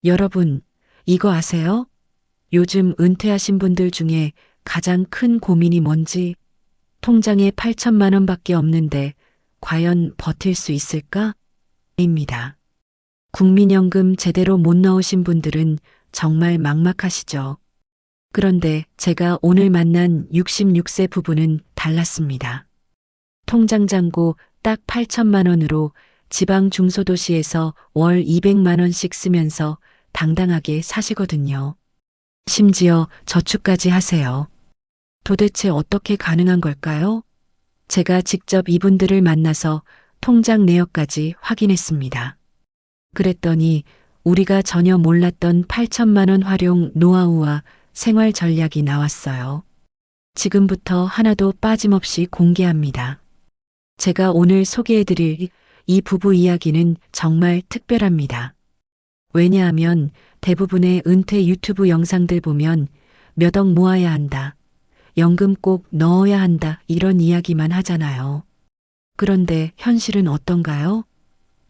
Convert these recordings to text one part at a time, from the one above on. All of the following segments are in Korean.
여러분, 이거 아세요? 요즘 은퇴하신 분들 중에 가장 큰 고민이 뭔지, 통장에 8천만 원밖에 없는데 과연 버틸 수 있을까? 입니다. 국민연금 제대로 못 넣으신 분들은 정말 막막하시죠. 그런데 제가 오늘 만난 66세 부부는 달랐습니다. 통장 잔고 딱 8천만 원으로 지방 중소도시에서 월 200만 원씩 쓰면서 당당하게 사시거든요. 심지어 저축까지 하세요. 도대체 어떻게 가능한 걸까요? 제가 직접 이분들을 만나서 통장 내역까지 확인했습니다. 그랬더니 우리가 전혀 몰랐던 8천만 원 활용 노하우와 생활 전략이 나왔어요. 지금부터 하나도 빠짐없이 공개합니다. 제가 오늘 소개해드릴 이 부부 이야기는 정말 특별합니다. 왜냐하면 대부분의 은퇴 유튜브 영상들 보면 몇 억 모아야 한다, 연금 꼭 넣어야 한다 이런 이야기만 하잖아요. 그런데 현실은 어떤가요?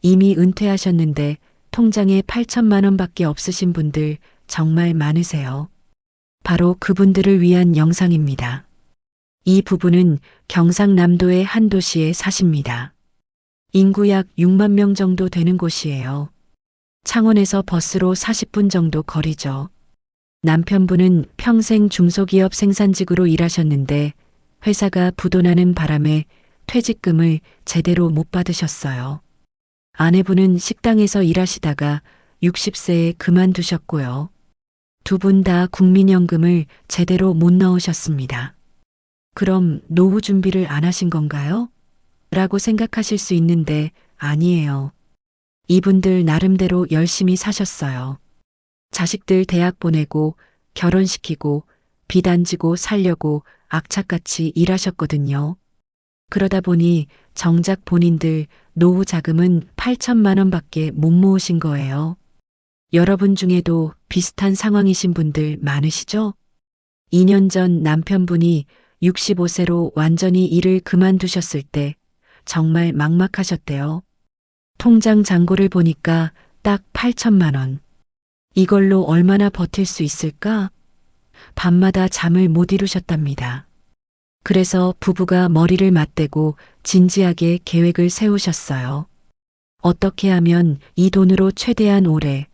이미 은퇴하셨는데 통장에 8천만 원밖에 없으신 분들 정말 많으세요. 바로 그분들을 위한 영상입니다. 이 부부는 경상남도의 한 도시에 사십니다. 인구 약 6만 명 정도 되는 곳이에요. 창원에서 버스로 40분 정도 거리죠. 남편분은 평생 중소기업 생산직으로 일하셨는데 회사가 부도나는 바람에 퇴직금을 제대로 못 받으셨어요. 아내분은 식당에서 일하시다가 60세에 그만두셨고요. 두 분 다 국민연금을 제대로 못 넣으셨습니다. 그럼 노후 준비를 안 하신 건가요? 라고 생각하실 수 있는데 아니에요. 이분들 나름대로 열심히 사셨어요. 자식들 대학 보내고 결혼시키고 빚 안 지고 살려고 악착같이 일하셨거든요. 그러다 보니 정작 본인들 노후 자금은 8천만 원밖에 못 모으신 거예요. 여러분 중에도 비슷한 상황이신 분들 많으시죠? 2년 전 남편분이 65세로 완전히 일을 그만두셨을 때 정말 막막하셨대요. 통장 잔고를 보니까 딱 8천만 원. 이걸로 얼마나 버틸 수 있을까? 밤마다 잠을 못 이루셨답니다. 그래서 부부가 머리를 맞대고 진지하게 계획을 세우셨어요. 어떻게 하면 이 돈으로 최대한 오래,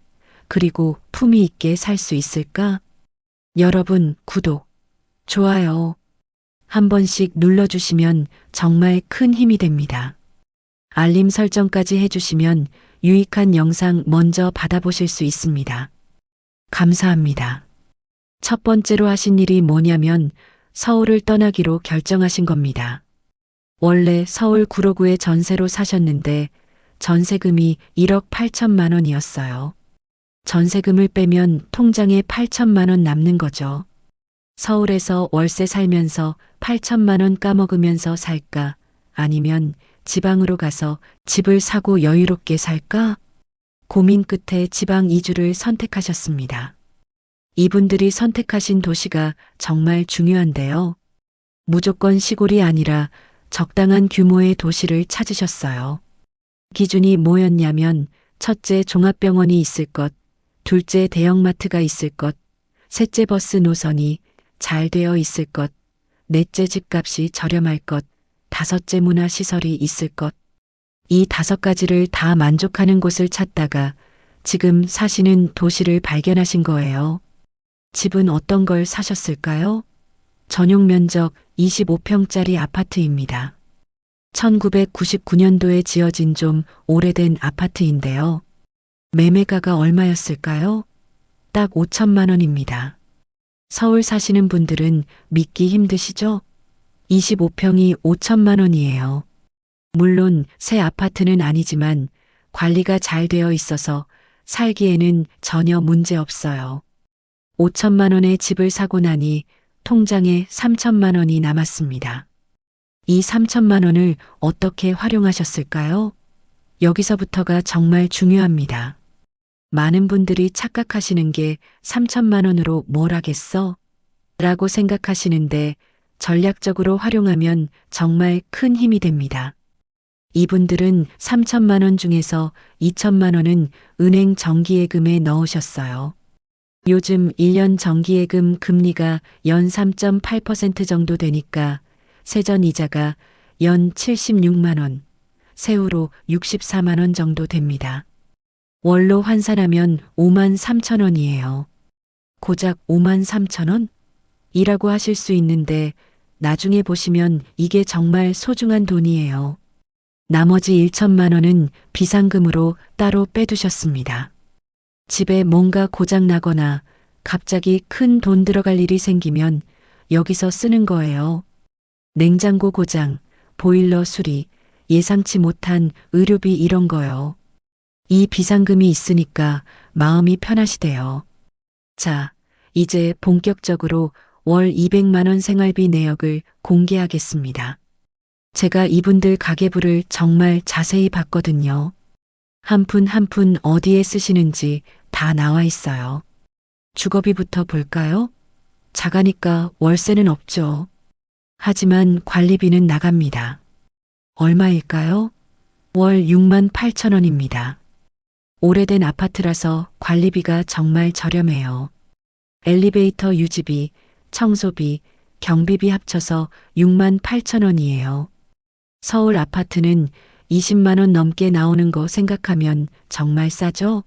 그리고 품위 있게 살 수 있을까? 여러분, 구독, 좋아요 한 번씩 눌러주시면 정말 큰 힘이 됩니다. 알림 설정까지 해주시면 유익한 영상 먼저 받아보실 수 있습니다. 감사합니다. 첫 번째로 하신 일이 뭐냐면 서울을 떠나기로 결정하신 겁니다. 원래 서울 구로구에 전세로 사셨는데 전세금이 1억 8천만 원이었어요. 전세금을 빼면 통장에 8천만 원 남는 거죠. 서울에서 월세 살면서 8천만 원 까먹으면서 살까? 아니면 지방으로 가서 집을 사고 여유롭게 살까? 고민 끝에 지방 이주를 선택하셨습니다. 이분들이 선택하신 도시가 정말 중요한데요. 무조건 시골이 아니라 적당한 규모의 도시를 찾으셨어요. 기준이 뭐였냐면 첫째 종합병원이 있을 것, 둘째 대형마트가 있을 것, 셋째 버스 노선이 잘 되어 있을 것, 넷째 집값이 저렴할 것, 다섯째 문화시설이 있을 것. 이 5가지를 다 만족하는 곳을 찾다가 지금 사시는 도시를 발견하신 거예요. 집은 어떤 걸 사셨을까요? 전용 면적 25평짜리 아파트입니다. 1999년도에 지어진 좀 오래된 아파트인데요. 매매가가 얼마였을까요? 딱 5천만 원입니다. 서울 사시는 분들은 믿기 힘드시죠? 25평이 5천만 원이에요. 물론 새 아파트는 아니지만 관리가 잘 되어 있어서 살기에는 전혀 문제 없어요. 5천만 원의 집을 사고 나니 통장에 3천만 원이 남았습니다. 이 3천만 원을 어떻게 활용하셨을까요? 여기서부터가 정말 중요합니다. 많은 분들이 착각하시는 게 3천만 원으로 뭘 하겠어? 라고 생각하시는데 전략적으로 활용하면 정말 큰 힘이 됩니다. 이분들은 3천만 원 중에서 2천만 원은 은행 정기예금에 넣으셨어요. 요즘 1년 정기예금 금리가 연 3.8% 정도 되니까 세전 이자가 연 76만 원, 세후로 64만 원 정도 됩니다. 월로 환산하면 5만 3천 원이에요. 고작 5만 3천 원? 이라고 하실 수 있는데 나중에 보시면 이게 정말 소중한 돈이에요. 나머지 1천만 원은 비상금으로 따로 빼두셨습니다. 집에 뭔가 고장 나거나 갑자기 큰 돈 들어갈 일이 생기면 여기서 쓰는 거예요. 냉장고 고장, 보일러 수리, 예상치 못한 의료비 이런 거요. 이 비상금이 있으니까 마음이 편하시대요. 자, 이제 본격적으로 월 200만 원 생활비 내역을 공개하겠습니다. 제가 이분들 가계부를 정말 자세히 봤거든요. 한 푼 한 푼 어디에 쓰시는지 다 나와 있어요. 주거비부터 볼까요? 자가니까 월세는 없죠. 하지만 관리비는 나갑니다. 얼마일까요? 월 6만 8천 원입니다. 오래된 아파트라서 관리비가 정말 저렴해요. 엘리베이터 유지비, 청소비, 경비비 합쳐서 6만 8천 원이에요. 서울 아파트는 20만 원 넘게 나오는 거 생각하면 정말 싸죠?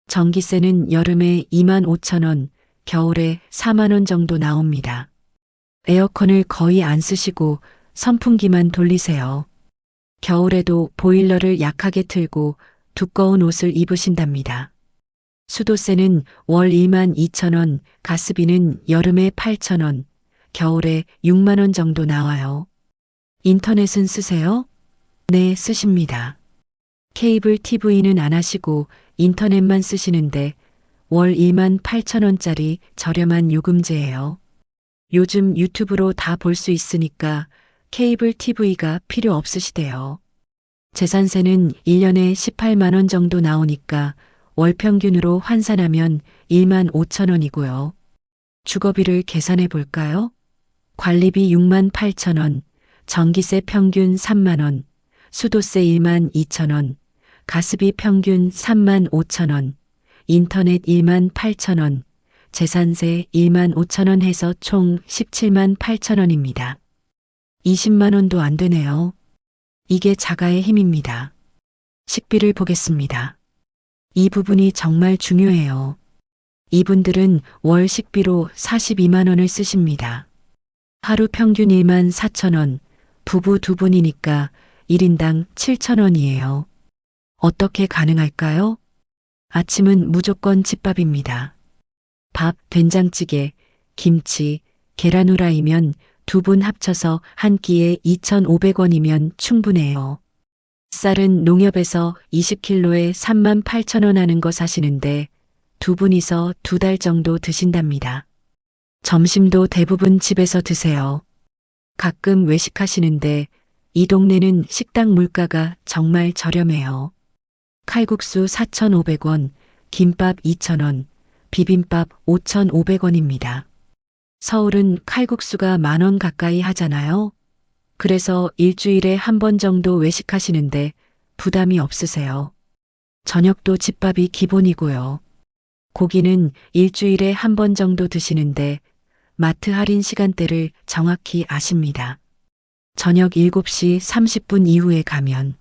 전기세는 여름에 2만 5천 원, 겨울에 4만 원 정도 나옵니다. 에어컨을 거의 안 쓰시고 선풍기만 돌리세요. 겨울에도 보일러를 약하게 틀고 두꺼운 옷을 입으신답니다. 수도세는 월 1만 2천 원, 가스비는 여름에 8천 원, 겨울에 6만 원 정도 나와요. 인터넷은 쓰세요? 네, 쓰십니다. 케이블 TV는 안 하시고 인터넷만 쓰시는데 월 1만 8천 원짜리 저렴한 요금제예요. 요즘 유튜브로 다 볼 수 있으니까 케이블 TV가 필요 없으시대요. 재산세는 1년에 18만 원 정도 나오니까 월 평균으로 환산하면 1만 5천 원이고요. 주거비를 계산해 볼까요? 관리비 6만 8천 원, 전기세 평균 3만 원, 수도세 1만 2천 원, 가스비 평균 3만 5천 원, 인터넷 1만 8천 원, 재산세 1만 5천 원 해서 총 17만 8천 원입니다. 20만 원도 안 되네요. 이게 자가의 힘입니다. 식비를 보겠습니다. 이 부분이 정말 중요해요. 이분들은 월 식비로 42만 원을 쓰십니다. 하루 평균 1만 4천 원, 부부 두 분이니까 1인당 7천 원이에요. 어떻게 가능할까요? 아침은 무조건 집밥입니다. 밥, 된장찌개, 김치, 계란 후라이면 두 분 합쳐서 한 끼에 2,500원이면 충분해요. 쌀은 농협에서 20kg에 3만 8천 원 하는 거 사시는데 두 분이서 2달 정도 드신답니다. 점심도 대부분 집에서 드세요. 가끔 외식하시는데 이 동네는 식당 물가가 정말 저렴해요. 칼국수 4,500원, 김밥 2,000원, 비빔밥 5,500원입니다. 서울은 칼국수가 10,000원 가까이 하잖아요. 그래서 일주일에 한 번 정도 외식하시는데 부담이 없으세요. 저녁도 집밥이 기본이고요. 고기는 일주일에 한 번 정도 드시는데 마트 할인 시간대를 정확히 아십니다. 저녁 7시 30분 이후에 가면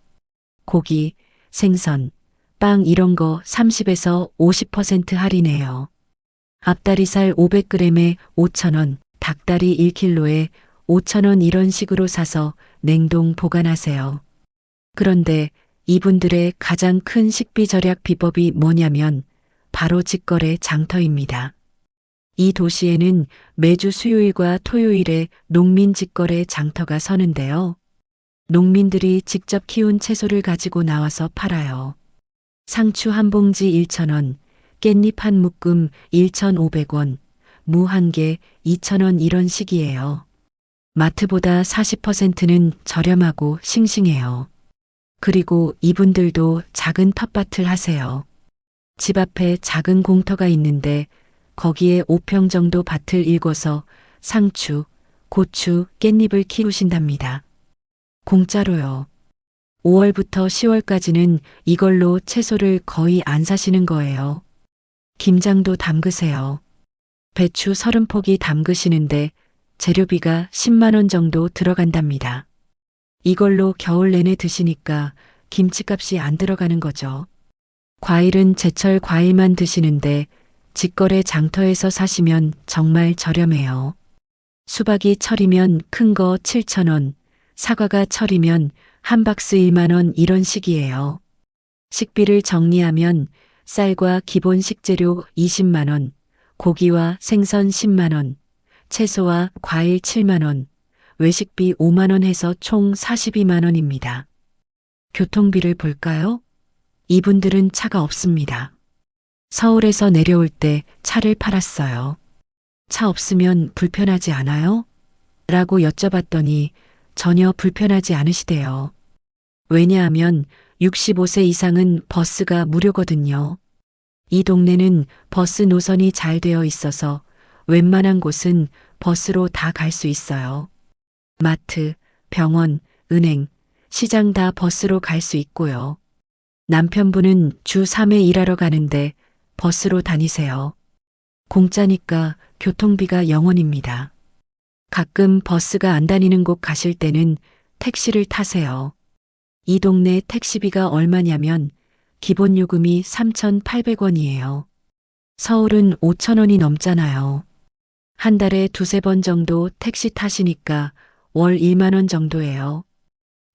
고기, 생선, 빵 이런 거 30에서 50% 할인해요. 앞다리살 500g에 5,000원, 닭다리 1kg에 5,000원 이런 식으로 사서 냉동 보관하세요. 그런데 이분들의 가장 큰 식비 절약 비법이 뭐냐면 바로 직거래 장터입니다. 이 도시에는 매주 수요일과 토요일에 농민 직거래 장터가 서는데요. 농민들이 직접 키운 채소를 가지고 나와서 팔아요. 상추 한 봉지 1,000원, 깻잎 한 묶음 1,500원, 무 한 개 2,000원 이런 식이에요. 마트보다 40%는 저렴하고 싱싱해요. 그리고 이분들도 작은 텃밭을 하세요. 집 앞에 작은 공터가 있는데 거기에 5평 정도 밭을 일궈서 상추, 고추, 깻잎을 키우신답니다. 공짜로요. 5월부터 10월까지는 이걸로 채소를 거의 안 사시는 거예요. 김장도 담그세요. 배추 30포기 담그시는데 재료비가 10만 원 정도 들어간답니다. 이걸로 겨울 내내 드시니까 김치값이 안 들어가는 거죠. 과일은 제철 과일만 드시는데 직거래 장터에서 사시면 정말 저렴해요. 수박이 철이면 큰 거 7,000원, 사과가 철이면 한 박스 1만 원 이런 식이에요. 식비를 정리하면 쌀과 기본 식재료 20만 원, 고기와 생선 10만 원, 채소와 과일 7만 원, 외식비 5만 원 해서 총 42만 원입니다. 교통비를 볼까요? 이분들은 차가 없습니다. 서울에서 내려올 때 차를 팔았어요. 차 없으면 불편하지 않아요? 라고 여쭤봤더니 전혀 불편하지 않으시대요. 왜냐하면 65세 이상은 버스가 무료거든요. 이 동네는 버스 노선이 잘 되어 있어서 웬만한 곳은 버스로 다 갈 수 있어요. 마트, 병원, 은행, 시장 다 버스로 갈 수 있고요. 남편분은 주 3회 일하러 가는데 버스로 다니세요. 공짜니까 교통비가 0원입니다. 가끔 버스가 안 다니는 곳 가실 때는 택시를 타세요. 이 동네 택시비가 얼마냐면 기본 요금이 3,800원이에요. 서울은 5,000원이 넘잖아요. 한 달에 두세 번 정도 택시 타시니까 월 1만 원 정도예요.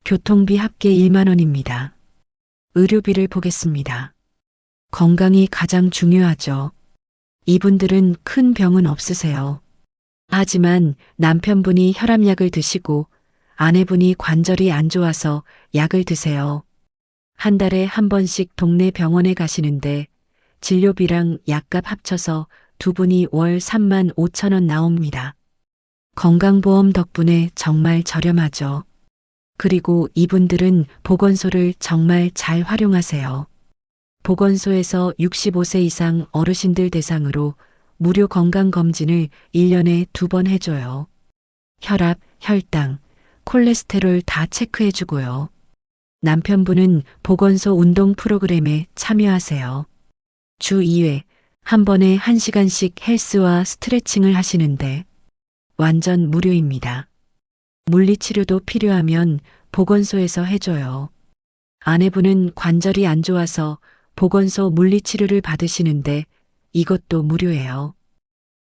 교통비 합계 1만 원입니다. 의료비를 보겠습니다. 건강이 가장 중요하죠. 이분들은 큰 병은 없으세요. 하지만 남편분이 혈압약을 드시고 아내분이 관절이 안 좋아서 약을 드세요. 한 달에 한 번씩 동네 병원에 가시는데 진료비랑 약값 합쳐서 두 분이 월 3만 5천 원 나옵니다. 건강보험 덕분에 정말 저렴하죠. 그리고 이분들은 보건소를 정말 잘 활용하세요. 보건소에서 65세 이상 어르신들 대상으로 무료 건강검진을 1년에 2번 해줘요. 혈압, 혈당, 콜레스테롤 다 체크해주고요. 남편분은 보건소 운동 프로그램에 참여하세요. 주 2회, 한 번에 1시간씩 헬스와 스트레칭을 하시는데 완전 무료입니다. 물리치료도 필요하면 보건소에서 해줘요. 아내분은 관절이 안 좋아서 보건소 물리치료를 받으시는데 이것도 무료예요.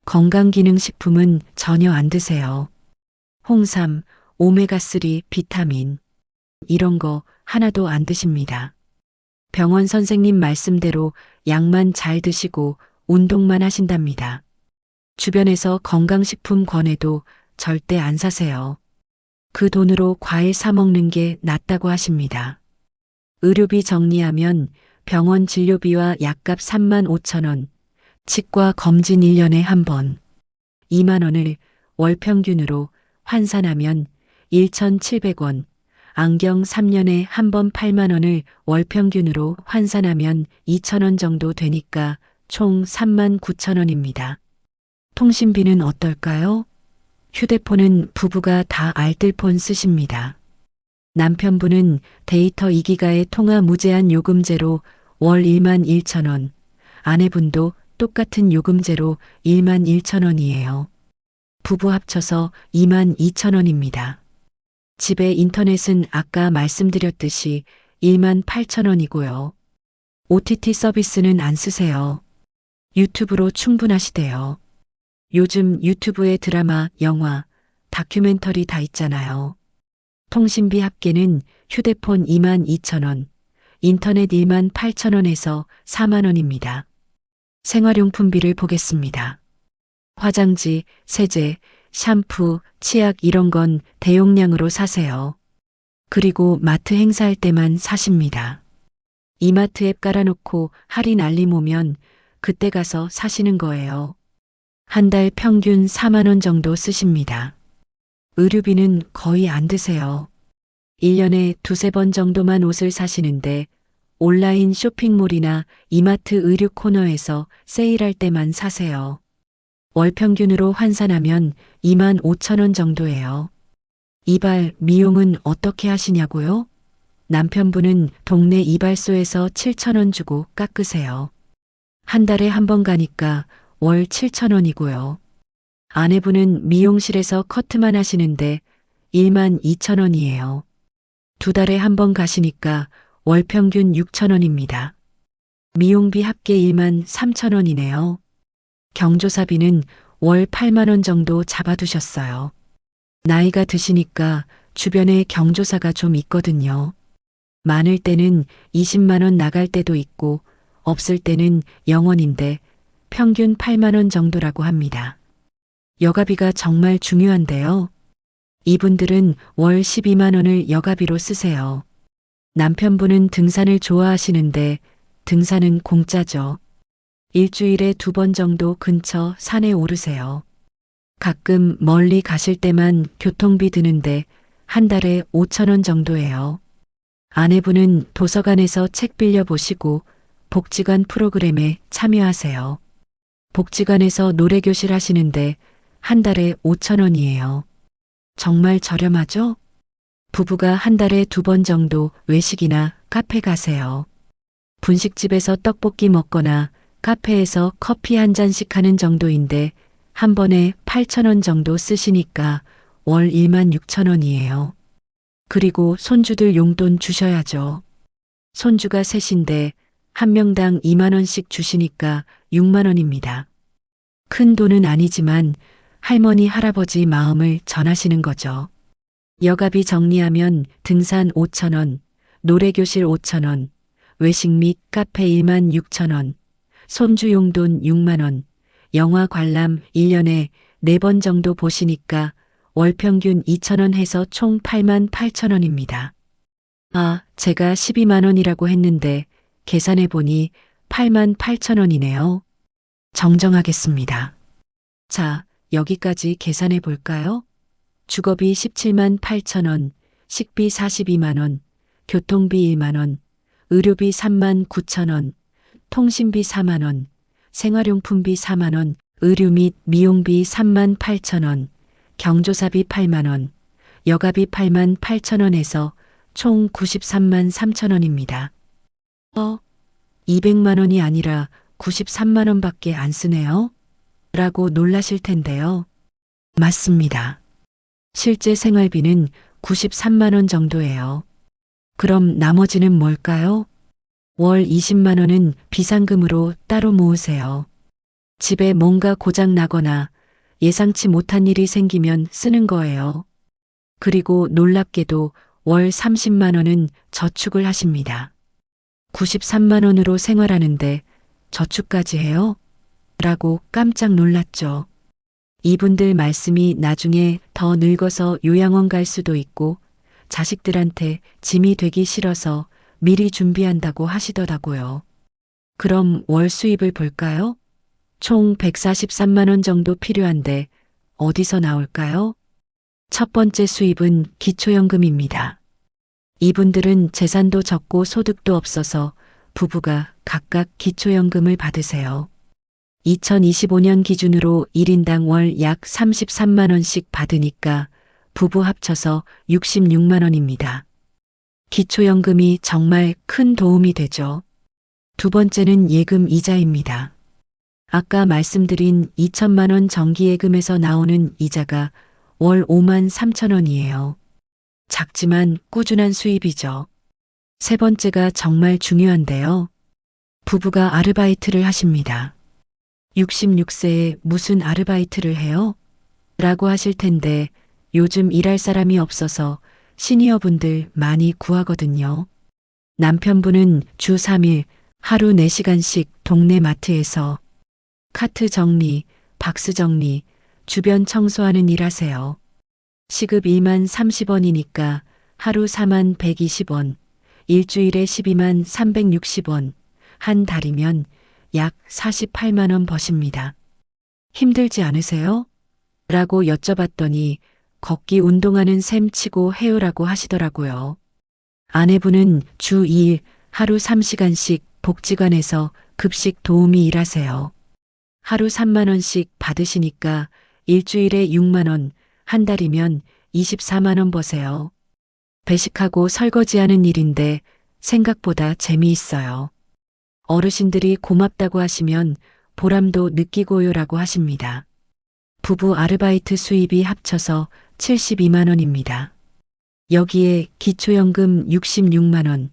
건강기능식품은 전혀 안 드세요. 홍삼, 오메가3, 비타민 이런 거 하나도 안 드십니다. 병원 선생님 말씀대로 약만 잘 드시고 운동만 하신답니다. 주변에서 건강식품 권해도 절대 안 사세요. 그 돈으로 과일 사 먹는 게 낫다고 하십니다. 의료비 정리하면 병원 진료비와 약값 3만 5천 원, 치과 검진 1년에 한 번, 2만 원을 월 평균으로 환산하면 1,700원, 안경 3년에 한 번 8만 원을 월 평균으로 환산하면 2천 원 정도 되니까 총 3만 9천 원입니다. 통신비는 어떨까요? 휴대폰은 부부가 다 알뜰폰 쓰십니다. 남편분은 데이터 2기가의 통화 무제한 요금제로 월 1만 1천 원, 아내분도 똑같은 요금제로 1만 1천 원이에요. 부부 합쳐서 2만 2천 원입니다. 집에 인터넷은 아까 말씀드렸듯이 1만 8천 원이고요. OTT 서비스는 안 쓰세요. 유튜브로 충분하시대요. 요즘 유튜브에 드라마, 영화, 다큐멘터리 다 있잖아요. 통신비 합계는 휴대폰 2만 2천 원, 인터넷 1만 8천 원에서 4만 원입니다. 생활용품비를 보겠습니다. 화장지, 세제, 샴푸, 치약 이런 건 대용량으로 사세요. 그리고 마트 행사할 때만 사십니다. 이마트 앱 깔아놓고 할인 알림 오면 그때 가서 사시는 거예요. 한 달 평균 4만 원 정도 쓰십니다. 의류비는 거의 안 드세요. 1년에 두세 번 정도만 옷을 사시는데 온라인 쇼핑몰이나 이마트 의류 코너에서 세일할 때만 사세요. 월 평균으로 환산하면 2만 5천 원 정도예요. 이발, 미용은 어떻게 하시냐고요? 남편분은 동네 이발소에서 7,000원 주고 깎으세요. 한 달에 한 번 가니까 월 7,000원이고요. 아내분은 미용실에서 커트만 하시는데 12,000원이에요. 두 달에 한 번 가시니까 월 평균 6,000원입니다. 미용비 합계 13,000원이네요. 경조사비는 월 8만 원 정도 잡아두셨어요. 나이가 드시니까 주변에 경조사가 좀 있거든요. 많을 때는 20만 원 나갈 때도 있고 없을 때는 0원인데 평균 8만 원 정도라고 합니다. 여가비가 정말 중요한데요. 이분들은 월 12만 원을 여가비로 쓰세요. 남편분은 등산을 좋아하시는데 등산은 공짜죠. 일주일에 2번 정도 근처 산에 오르세요. 가끔 멀리 가실 때만 교통비 드는데 한 달에 5,000원 정도예요. 아내분은 도서관에서 책 빌려보시고 복지관 프로그램에 참여하세요. 복지관에서 노래교실 하시는데 한 달에 5,000원이에요. 정말 저렴하죠? 부부가 한 달에 2번 정도 외식이나 카페 가세요. 분식집에서 떡볶이 먹거나 카페에서 커피 한 잔씩 하는 정도인데 한 번에 8,000원 정도 쓰시니까 월 16,000원이에요. 그리고 손주들 용돈 주셔야죠. 손주가 셋인데 한 명당 2만 원씩 주시니까 6만 원입니다. 큰 돈은 아니지만 할머니 할아버지 마음을 전하시는 거죠. 여가비 정리하면 등산 5,000원, 노래교실 5,000원, 외식 및 카페 16,000원, 손주 용돈 6만 원, 영화 관람 1년에 4번 정도 보시니까 월 평균 2,000원 해서 총 88,000원입니다. 아, 제가 12만 원이라고 했는데 계산해 보니 88,000원이네요. 정정하겠습니다. 자, 여기까지 계산해 볼까요? 주거비 17만 8천원, 식비 42만 원, 교통비 1만 원, 의료비 3만 9천원, 통신비 4만 원, 생활용품비 4만 원, 의류 및 미용비 3만 8천원, 경조사비 8만 원, 여가비 8만 8천원에서 총 93만 3천원입니다. 200만 원이 아니라 93만 원밖에 안 쓰네요. 라고 놀라실 텐데요. 맞습니다. 실제 생활비는 93만 원 정도예요. 그럼 나머지는 뭘까요? 월 20만 원은 비상금으로 따로 모으세요. 집에 뭔가 고장 나거나 예상치 못한 일이 생기면 쓰는 거예요. 그리고 놀랍게도 월 30만 원은 저축을 하십니다. 93만 원으로 생활하는데 저축까지 해요? 라고 깜짝 놀랐죠. 이분들 말씀이 나중에 더 늙어서 요양원 갈 수도 있고 자식들한테 짐이 되기 싫어서 미리 준비한다고 하시더라고요. 그럼 월 수입을 볼까요? 총 143만 원 정도 필요한데 어디서 나올까요? 첫 번째 수입은 기초연금입니다. 이분들은 재산도 적고 소득도 없어서 부부가 각각 기초연금을 받으세요. 2025년 기준으로 1인당 월 약 33만 원씩 받으니까 부부 합쳐서 66만 원입니다. 기초연금이 정말 큰 도움이 되죠. 두 번째는 예금 이자입니다. 아까 말씀드린 2천만 원 정기예금에서 나오는 이자가 월 5만 3천 원이에요. 작지만 꾸준한 수입이죠. 세 번째가 정말 중요한데요. 부부가 아르바이트를 하십니다. 66세에 무슨 아르바이트를 해요? 라고 하실 텐데 요즘 일할 사람이 없어서 시니어분들 많이 구하거든요. 남편분은 주 3일 하루 4시간씩 동네 마트에서 카트 정리, 박스 정리, 주변 청소하는 일 하세요. 시급 1만 30원이니까 하루 4만 120원, 일주일에 12만 360원, 한 달이면 약 48만 원 버십니다. 힘들지 않으세요? 라고 여쭤봤더니 걷기 운동하는 셈 치고 해요라고 하시더라고요. 아내분은 주 2일 하루 3시간씩 복지관에서 급식 도우미 일하세요. 하루 3만 원씩 받으시니까 일주일에 6만 원, 한 달이면 24만 원 버세요. 배식하고 설거지하는 일인데 생각보다 재미있어요. 어르신들이 고맙다고 하시면 보람도 느끼고요라고 하십니다. 부부 아르바이트 수입이 합쳐서 72만 원입니다. 여기에 기초연금 66만 원,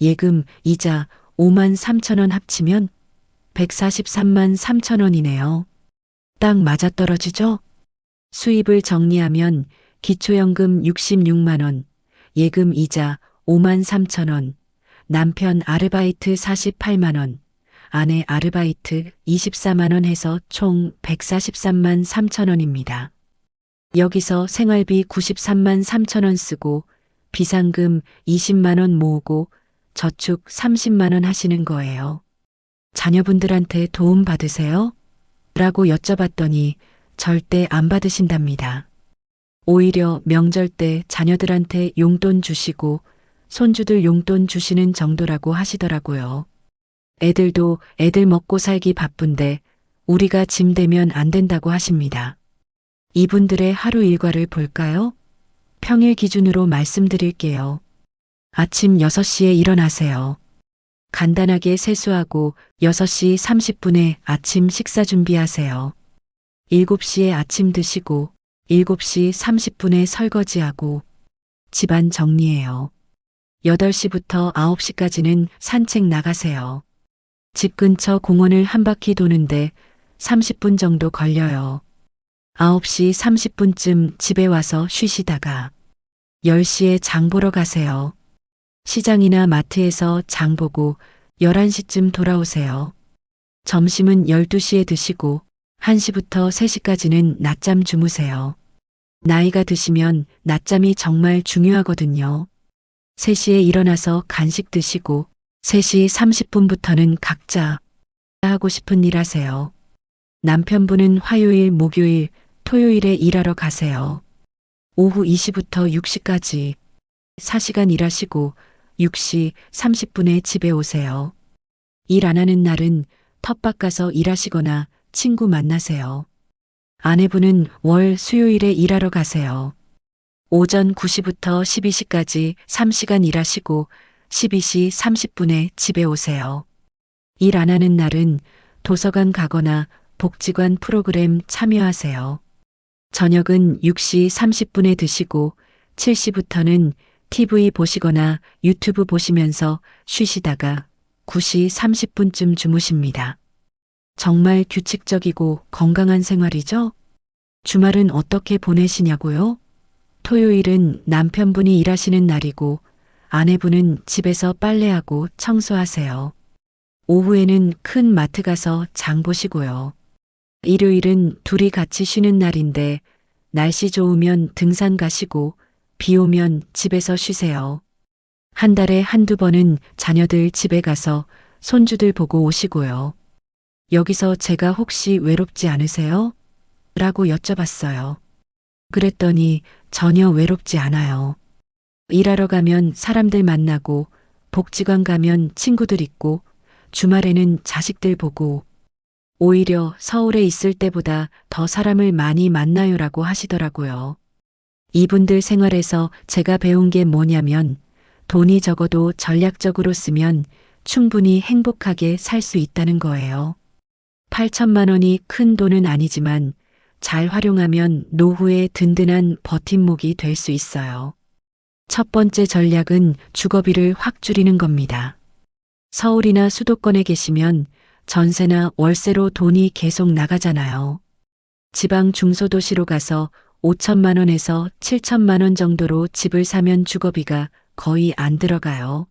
예금, 이자 5만 3천 원 합치면 143만 3천 원이네요. 딱 맞아떨어지죠? 수입을 정리하면 기초연금 66만 원, 예금 이자 5만 3천 원, 남편 아르바이트 48만 원, 아내 아르바이트 24만 원 해서 총 143만 3천 원입니다. 여기서 생활비 93만 3천 원 쓰고 비상금 20만 원 모으고 저축 30만 원 하시는 거예요. 자녀분들한테 도움 받으세요? 라고 여쭤봤더니 절대 안 받으신답니다. 오히려 명절 때 자녀들한테 용돈 주시고 손주들 용돈 주시는 정도라고 하시더라고요. 애들도 애들 먹고 살기 바쁜데 우리가 짐 되면 안 된다고 하십니다. 이분들의 하루 일과를 볼까요? 평일 기준으로 말씀드릴게요. 아침 6시에 일어나세요. 간단하게 세수하고 6시 30분에 아침 식사 준비하세요. 7시에 아침 드시고 7시 30분에 설거지하고 집안 정리해요. 8시부터 9시까지는 산책 나가세요. 집 근처 공원을 한 바퀴 도는데 30분 정도 걸려요. 9시 30분쯤 집에 와서 쉬시다가 10시에 장 보러 가세요. 시장이나 마트에서 장 보고 11시쯤 돌아오세요. 점심은 12시에 드시고 1시부터 3시까지는 낮잠 주무세요. 나이가 드시면 낮잠이 정말 중요하거든요. 3시에 일어나서 간식 드시고 3시 30분부터는 각자 하고 싶은 일 하세요. 남편분은 화요일, 목요일, 토요일에 일하러 가세요. 오후 2시부터 6시까지 4시간 일하시고 6시 30분에 집에 오세요. 일 안 하는 날은 텃밭 가서 일하시거나 친구 만나세요. 아내분은 월 수요일에 일하러 가세요. 오전 9시부터 12시까지 3시간 일하시고 12시 30분에 집에 오세요. 일 안 하는 날은 도서관 가거나 복지관 프로그램 참여하세요. 저녁은 6시 30분에 드시고 7시부터는 TV 보시거나 유튜브 보시면서 쉬시다가 9시 30분쯤 주무십니다. 정말 규칙적이고 건강한 생활이죠? 주말은 어떻게 보내시냐고요? 토요일은 남편분이 일하시는 날이고 아내분은 집에서 빨래하고 청소하세요. 오후에는 큰 마트 가서 장 보시고요. 일요일은 둘이 같이 쉬는 날인데 날씨 좋으면 등산 가시고 비 오면 집에서 쉬세요. 한 달에 한두 번은 자녀들 집에 가서 손주들 보고 오시고요. 여기서 제가 혹시 외롭지 않으세요? 라고 여쭤봤어요. 그랬더니 전혀 외롭지 않아요. 일하러 가면 사람들 만나고 복지관 가면 친구들 있고 주말에는 자식들 보고 오히려 서울에 있을 때보다 더 사람을 많이 만나요라고 하시더라고요. 이분들 생활에서 제가 배운 게 뭐냐면 돈이 적어도 전략적으로 쓰면 충분히 행복하게 살 수 있다는 거예요. 8천만 원이 큰 돈은 아니지만 잘 활용하면 노후에 든든한 버팀목이 될 수 있어요. 첫 번째 전략은 주거비를 확 줄이는 겁니다. 서울이나 수도권에 계시면 전세나 월세로 돈이 계속 나가잖아요. 지방 중소도시로 가서 5천만 원에서 7천만 원 정도로 집을 사면 주거비가 거의 안 들어가요.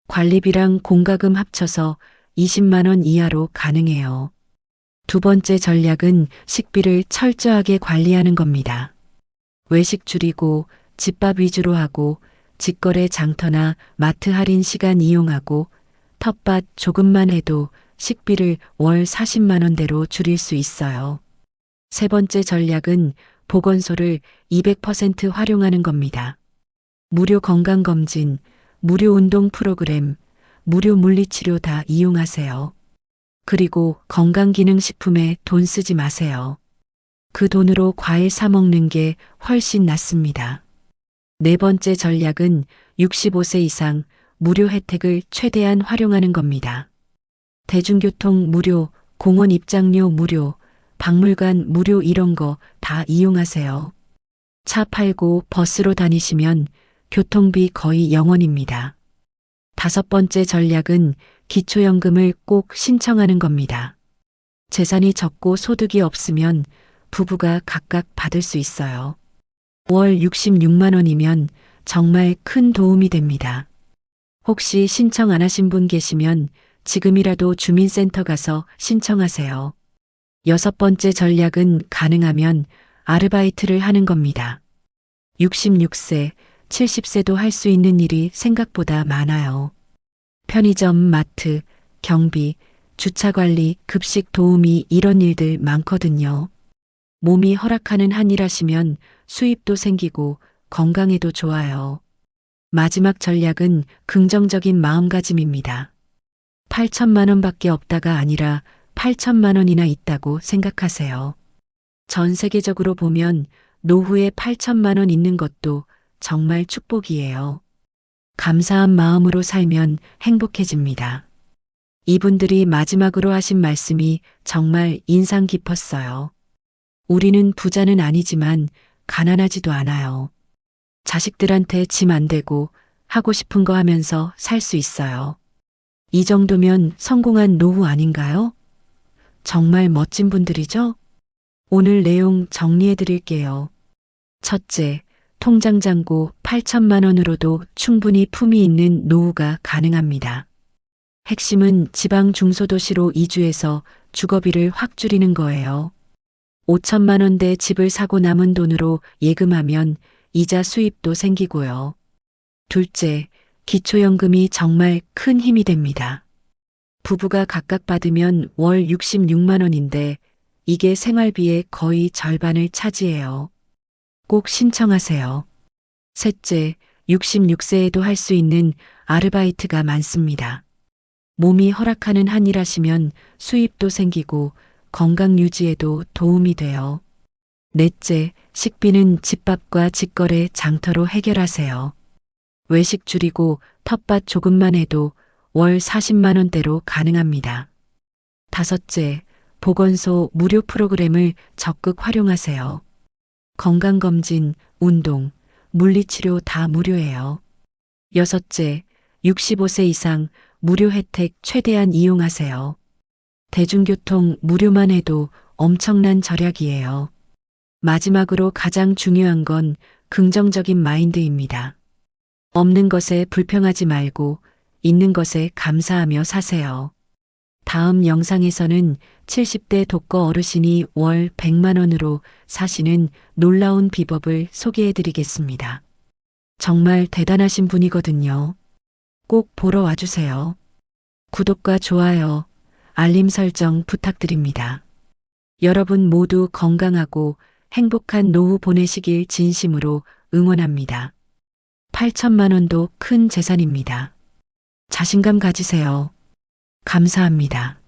관리비랑 공과금 합쳐서 20만 원 이하로 가능해요. 두 번째 전략은 식비를 철저하게 관리하는 겁니다. 외식 줄이고 집밥 위주로 하고 직거래 장터나 마트 할인 시간 이용하고 텃밭 조금만 해도 식비를 월 40만 원대로 줄일 수 있어요. 세 번째 전략은 보건소를 200% 활용하는 겁니다. 무료 건강검진, 무료 운동 프로그램, 무료 물리치료 다 이용하세요. 그리고 건강기능식품에 돈 쓰지 마세요. 그 돈으로 과일 사 먹는 게 훨씬 낫습니다. 네 번째 전략은 65세 이상 무료 혜택을 최대한 활용하는 겁니다. 대중교통 무료, 공원 입장료 무료, 박물관 무료 이런 거 다 이용하세요. 차 팔고 버스로 다니시면 교통비 거의 0원입니다. 다섯 번째 전략은 기초연금을 꼭 신청하는 겁니다. 재산이 적고 소득이 없으면 부부가 각각 받을 수 있어요. 월 66만 원이면 정말 큰 도움이 됩니다. 혹시 신청 안 하신 분 계시면 지금이라도 주민센터 가서 신청하세요. 여섯 번째 전략은 가능하면 아르바이트를 하는 겁니다. 66세, 70세도 할 수 있는 일이 생각보다 많아요. 편의점, 마트, 경비, 주차관리, 급식 도우미 이런 일들 많거든요. 몸이 허락하는 한 일 하시면 수입도 생기고 건강에도 좋아요. 마지막 전략은 긍정적인 마음가짐입니다. 8천만 원밖에 없다가 아니라 8천만 원이나 있다고 생각하세요. 전 세계적으로 보면 노후에 8천만 원 있는 것도 정말 축복이에요. 감사한 마음으로 살면 행복해집니다. 이분들이 마지막으로 하신 말씀이 정말 인상 깊었어요. 우리는 부자는 아니지만 가난하지도 않아요. 자식들한테 짐 안 되고 하고 싶은 거 하면서 살 수 있어요. 이 정도면 성공한 노후 아닌가요? 정말 멋진 분들이죠? 오늘 내용 정리해 드릴게요. 첫째, 통장 잔고 8천만 원으로도 충분히 품위 있는 노후가 가능합니다. 핵심은 지방 중소도시로 이주해서 주거비를 확 줄이는 거예요. 5천만 원대 집을 사고 남은 돈으로 예금하면 이자 수입도 생기고요. 둘째, 기초연금이 정말 큰 힘이 됩니다. 부부가 각각 받으면 월 66만 원인데 이게 생활비의 거의 절반을 차지해요. 꼭 신청하세요. 셋째, 66세에도 할 수 있는 아르바이트가 많습니다. 몸이 허락하는 한 일 하시면 수입도 생기고 건강 유지에도 도움이 돼요. 넷째, 식비는 집밥과 직거래 장터로 해결하세요. 외식 줄이고 텃밭 조금만 해도 월 40만 원대로 가능합니다. 다섯째, 보건소 무료 프로그램을 적극 활용하세요. 건강검진, 운동, 물리치료 다 무료예요. 여섯째, 65세 이상 무료 혜택 최대한 이용하세요. 대중교통 무료만 해도 엄청난 절약이에요. 마지막으로 가장 중요한 건 긍정적인 마인드입니다. 없는 것에 불평하지 말고 있는 것에 감사하며 사세요. 다음 영상에서는 70대 독거 어르신이 월 100만 원으로 사시는 놀라운 비법을 소개해 드리겠습니다. 정말 대단하신 분이거든요. 꼭 보러 와주세요. 구독과 좋아요, 알림 설정 부탁드립니다. 여러분 모두 건강하고 행복한 노후 보내시길 진심으로 응원합니다. 8천만 원도 큰 재산입니다. 자신감 가지세요. 감사합니다.